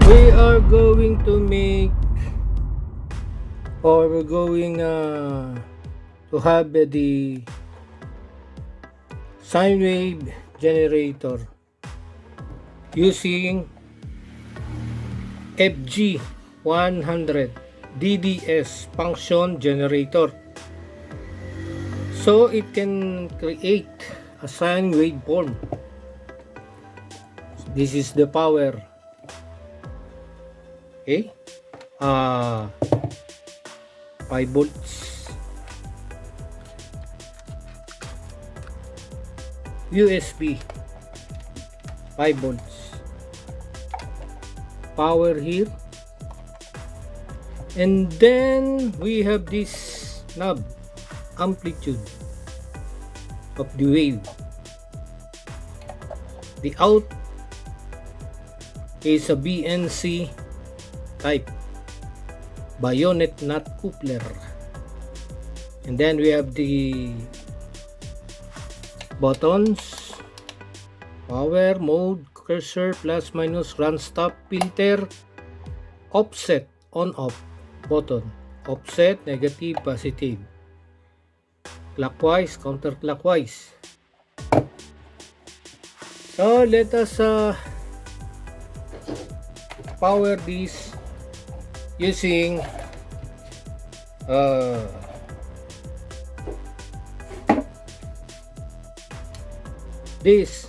We are going to make, or we're going to have the sine wave generator using FG-100 DDS function generator, so it can create a sine waveform. This is the power. Okay, 5 volts USB, 5 volts power here, and then we have this knob, amplitude of the wave. The out is a BNC type, bayonet nut coupler, and then we have the buttons: power, mode, cursor, plus minus, run, stop, filter, offset, on off button, offset, negative, positive, clockwise, counterclockwise. So let us power this using this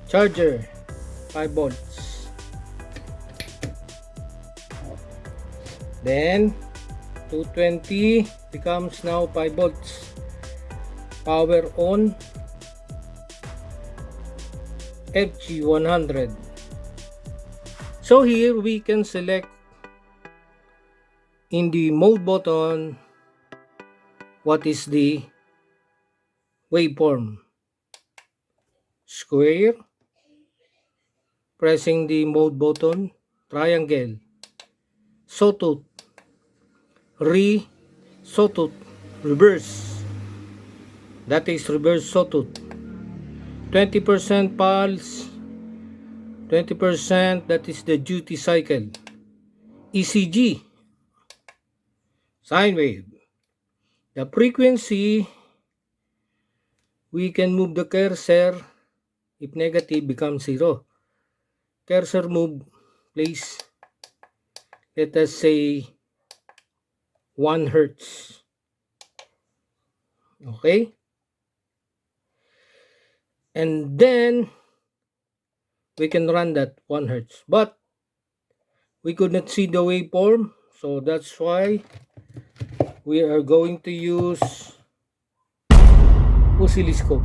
charger, 5 volts. Then 220 becomes now 5 volts. Power on FG-100. So here we can select in the mode button what is the waveform. Square, pressing the mode button, triangle, sawtooth, sawtooth, reverse, that is reverse sawtooth, 20% pulse, 20%, that is the duty cycle, ECG, sine wave. The frequency, we can move the cursor. If negative, becomes 0. Cursor move, please. Let us say 1 hertz. Okay? And then we can run that 1 hertz. But we could not see the waveform, so that's why we are going to use oscilloscope.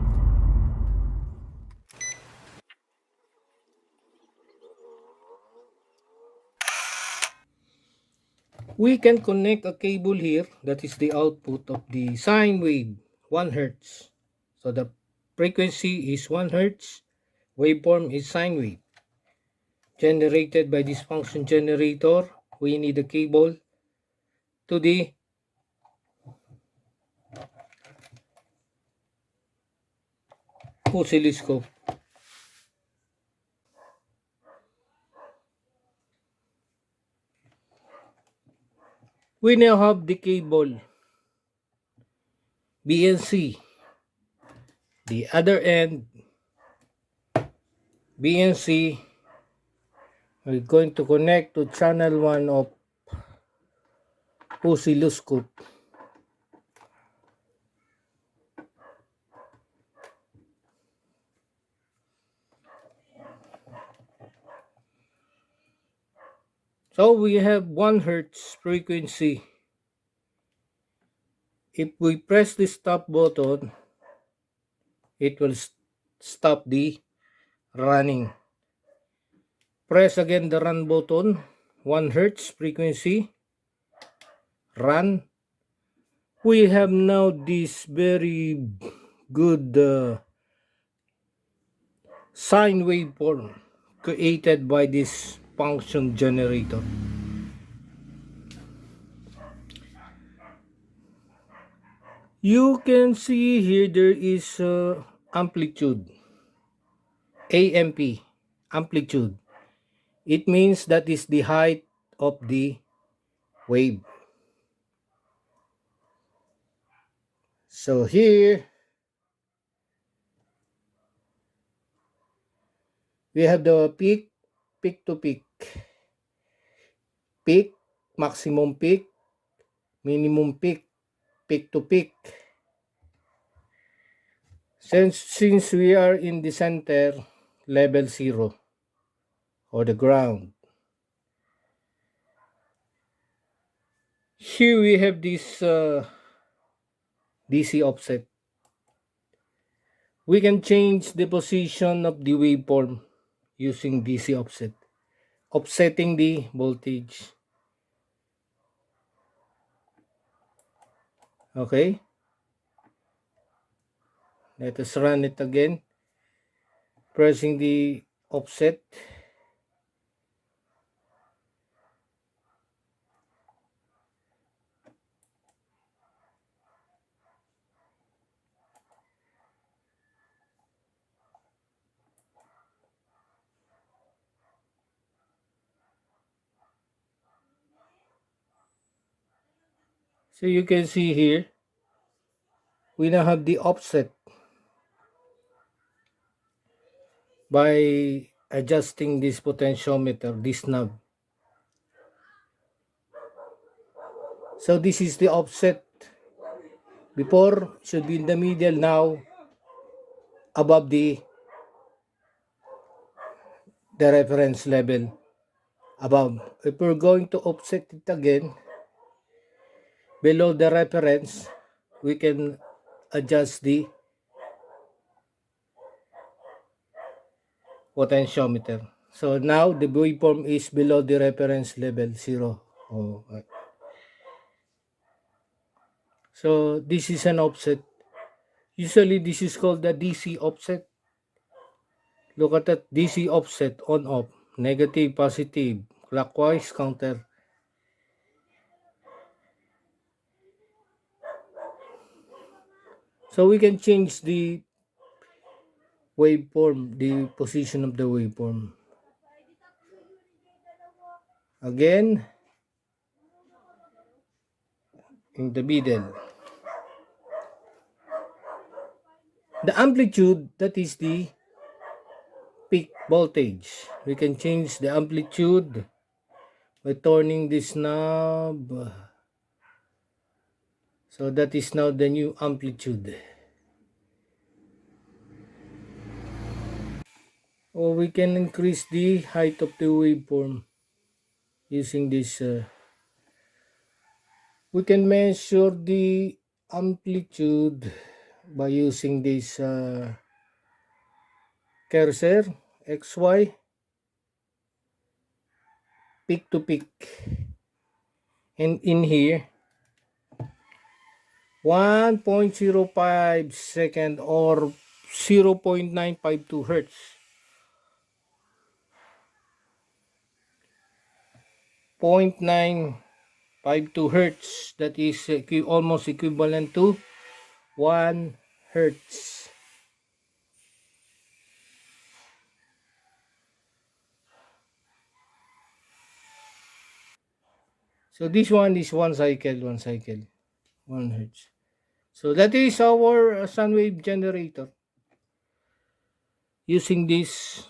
We can connect a cable here, that is the output of the sine wave, 1 hertz. So the frequency is 1 hertz, waveform is sine wave. Generated by this function generator, we need a cable to the oscilloscope. We now have the cable, BNC. The other end, BNC, we're going to connect to channel 1 of oscilloscope. So we have 1 hertz frequency. If we press the stop button, it will stop the running. Press again the run button, 1 hertz frequency, run. We have now this very good sine waveform created by this function generator. You can see here there is amplitude, AMP, amplitude. It means that is the height of the wave. So here we have the peak, peak to peak, peak, maximum peak, minimum peak, peak to peak. Since we are in the center, level 0 or the ground, here we have this DC offset. We can change the position of the waveform using DC offset, offsetting the voltage. Okay, let us run it again, pressing the offset. So you can see here, we now have the offset by adjusting this potentiometer, this knob. So this is the offset. Before should be in the middle, now above the reference level, above. If we're going to offset it again below the reference, we can adjust the potentiometer. So now the waveform is below the reference level 0. So this is an offset. Usually this is called the DC offset. Look at that, DC offset, on off, negative, positive, clockwise, counter. So we can change the waveform, the position of the waveform. Again, in the middle. The amplitude, that is the peak voltage. We can change the amplitude by turning this knob. So that is now the new amplitude. Or we can increase the height of the waveform using this. We can measure the amplitude by using this cursor, XY, peak to peak. And in here, 1.05 second or 0.952 hertz. 0.952 hertz, that is almost equivalent to 1 hertz. So this one is 1 cycle, 1 cycle, 1 hertz. So that is our sine wave generator using this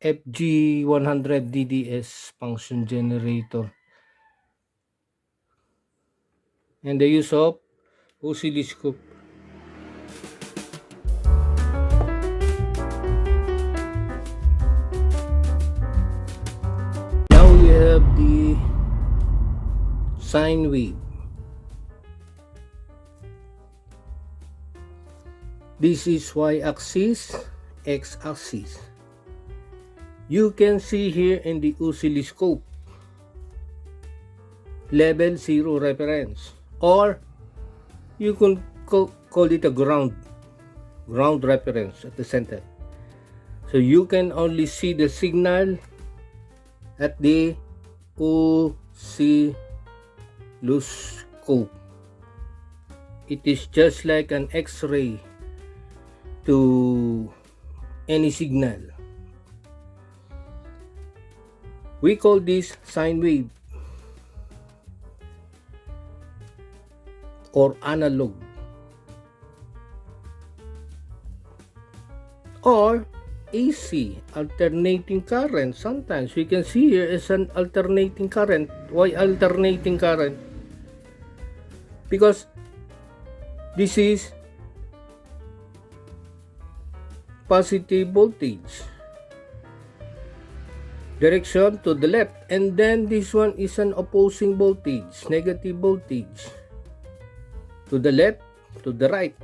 FG-100 DDS function generator and the use of oscilloscope. Now we have the sine wave. This is y-axis, x-axis. You can see here in the oscilloscope, level 0 reference, or you can call it a ground reference at the center. So you can only see the signal at the oscilloscope. It is just like an X-ray to any signal. We call this sine wave or analog, or AC, alternating current. Sometimes we can see here is an alternating current. Why alternating current? Because this is positive voltage, direction to the left, and then this one is an opposing voltage, negative voltage, to the left, to the right,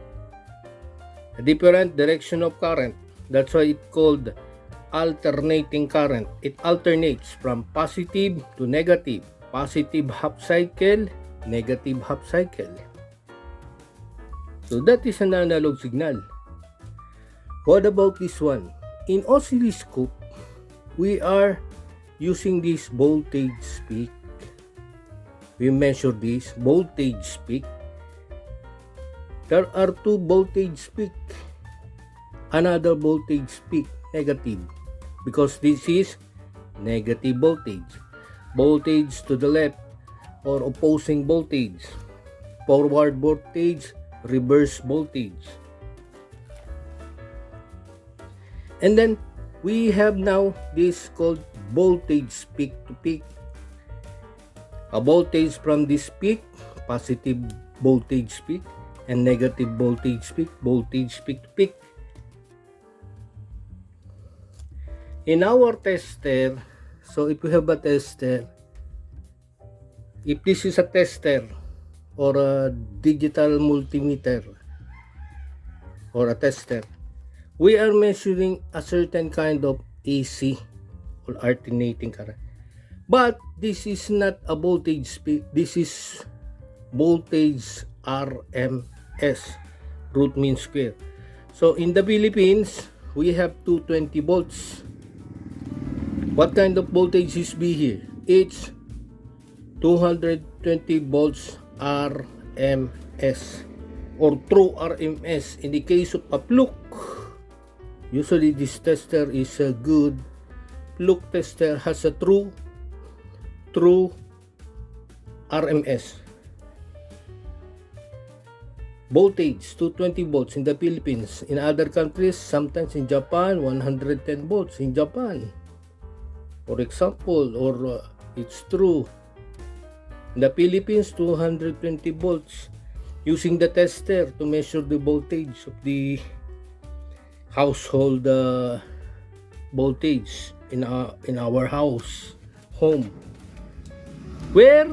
a different direction of current. That's why it's called alternating current. It alternates from positive to negative, positive half cycle, negative half cycle. So that is an analog signal. What about this one? In oscilloscope, we are using this voltage peak. We measure this voltage peak. There are two voltage peak. Another voltage peak, negative, because this is negative voltage. Voltage to the left or opposing voltage. Forward voltage, reverse voltage. And then we have now this called voltage peak to peak. A voltage from this peak, positive voltage peak, and negative voltage peak to peak. In our tester, so if we have a tester, if this is a tester or a digital multimeter or a tester, we are measuring a certain kind of AC or alternating current. But this is not a voltage peak. This is voltage RMS, root mean square. So in the Philippines, we have 220 volts. What kind of voltage is B here? It's 220 volts RMS or true RMS. In the case of a fluke, usually this tester is a good fluke tester, has a true RMS voltage, 220 volts in the Philippines. In other countries, sometimes in Japan, 110 volts in Japan, for example, or it's true. In the Philippines, 220 volts, using the tester to measure the voltage of the household voltage in our home. Where,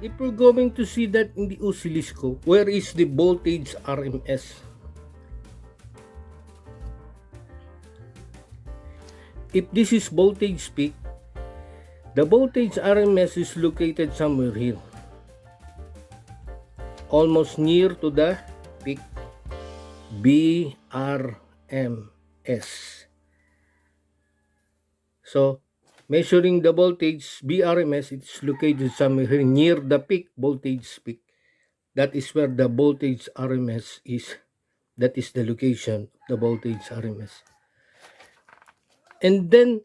if we're going to see that in the oscilloscope, where is the voltage RMS? If this is voltage peak, the voltage RMS is located somewhere here, almost near to the peak, BRMS. So, measuring the voltage BRMS, it's located somewhere here near the peak, voltage peak. That is where the voltage RMS is. That is the location of the voltage RMS. And then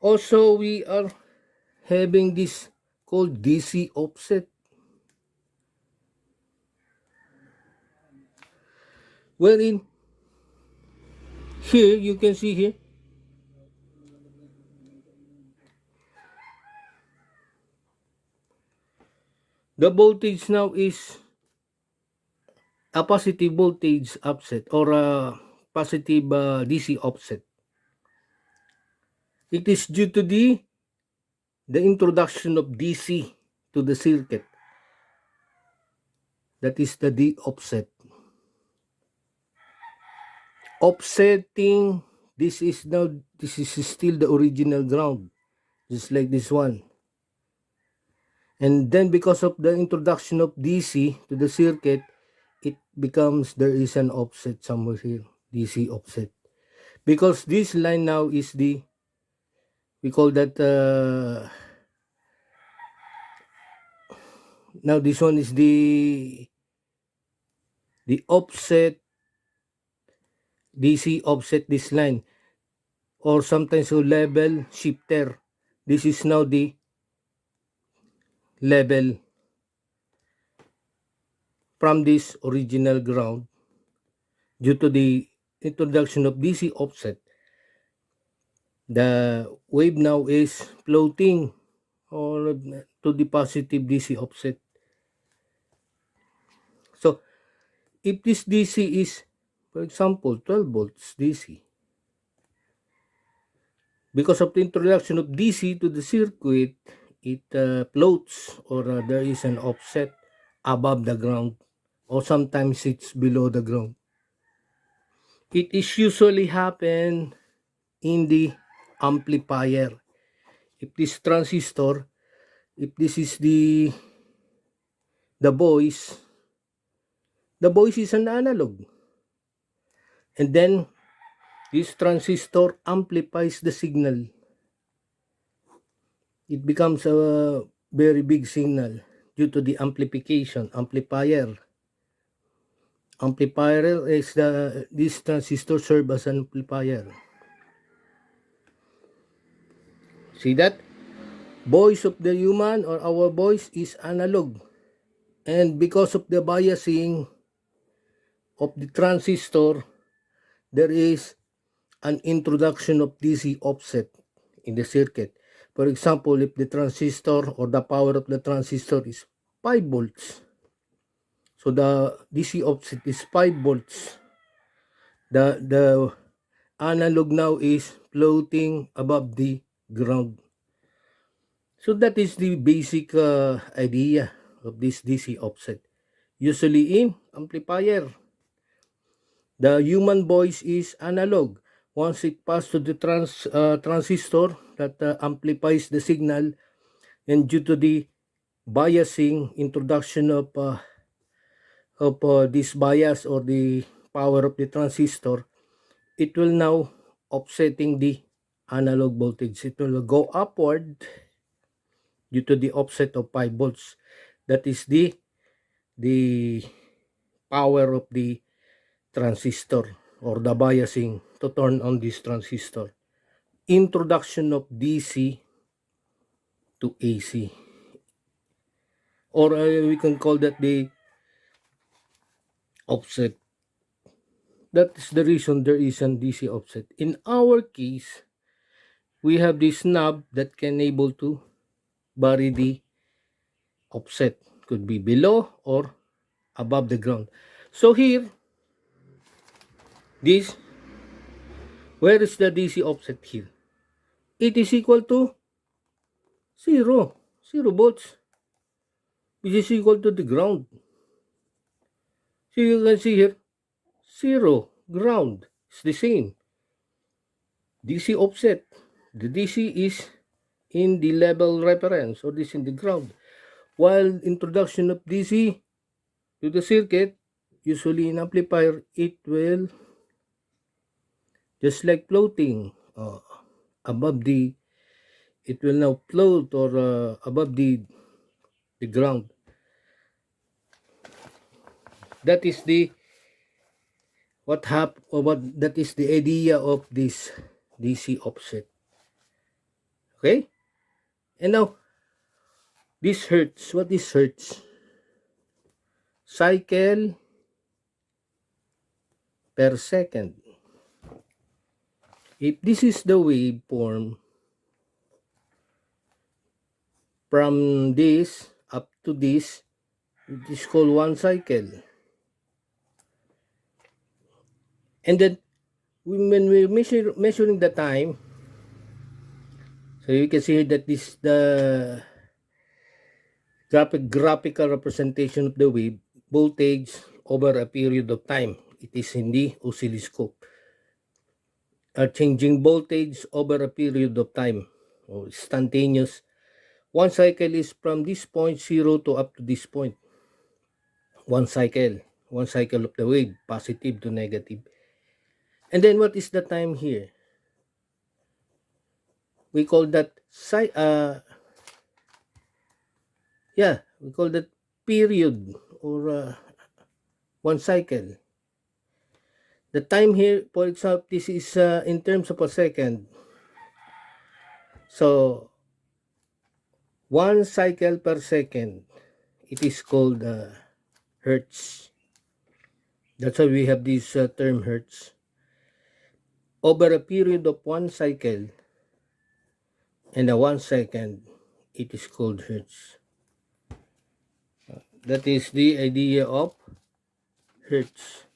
also we are having this called DC offset, wherein here you can see here the voltage now is a positive voltage offset or a positive DC offset. It is due to the introduction of DC to the circuit. That is the D offset. Offsetting, this is still the original ground, just like this one. And then because of the introduction of DC to the circuit, it becomes, there is an offset somewhere here, DC offset. Because this line now is the, we call that, now this one is the offset, DC offset this line. or sometimes a level shifter. This is now the level from this original ground. Due to the introduction of DC offset, the wave now is floating or to the positive DC offset. So if this DC is, for example, 12 volts DC, because of the introduction of DC to the circuit, it floats, or there is an offset above the ground, or sometimes it's below the ground. It is usually happen in the amplifier. If this transistor, if this is the voice is an analog, and then this transistor amplifies the signal. It becomes a very big signal due to the amplification. Amplifier is this transistor serve as an amplifier. See that? Voice of the human, or our voice, is analog, and because of the biasing of the transistor, there is an introduction of DC offset in the circuit. For example, if the transistor or the power of the transistor is 5 volts, so the DC offset is 5 volts, the analog now is floating above the ground. So that is the basic idea of this DC offset. Usually in amplifier, the human voice is analog. Once it passes to the transistor that amplifies the signal, and due to the biasing, introduction of this bias or the power of the transistor, it will now offsetting the analog voltage. It will go upward due to the offset of 5 volts. That is the power of the transistor, or the biasing to turn on this transistor. Introduction of DC to AC, or we can call that the offset. That is the reason there is an DC offset. In our case, we have this knob that can able to vary the offset. Could be below or above the ground. So here, this, where is the DC offset here? It is equal to 0 volts, which is equal to the ground. So you can see here, 0, ground is the same. DC offset, the DC is in the level reference, or this in the ground. While introduction of DC to the circuit, usually in amplifier, it will just like floating above the, it will now float, or above the ground. That is the that is the idea of this DC offset. Okay, and now this hertz. What is hertz? Cycle per second. If this is the waveform from this up to this, it is called 1 cycle. And then when we're measuring the time, so you can see that this the graphical representation of the wave voltage over a period of time. It is in the oscilloscope. Changing voltage over a period of time, or instantaneous. 1 cycle is from this point 0 to up to this point. 1 cycle of the wave, positive to negative. And then what is the time here? We call that we call that period, or 1 cycle. The time here, for example, this is in terms of a second. So 1 cycle per second, it is called hertz. That's why we have this term hertz. Over a period of 1 cycle and a 1 second, it is called hertz. That is the idea of hertz.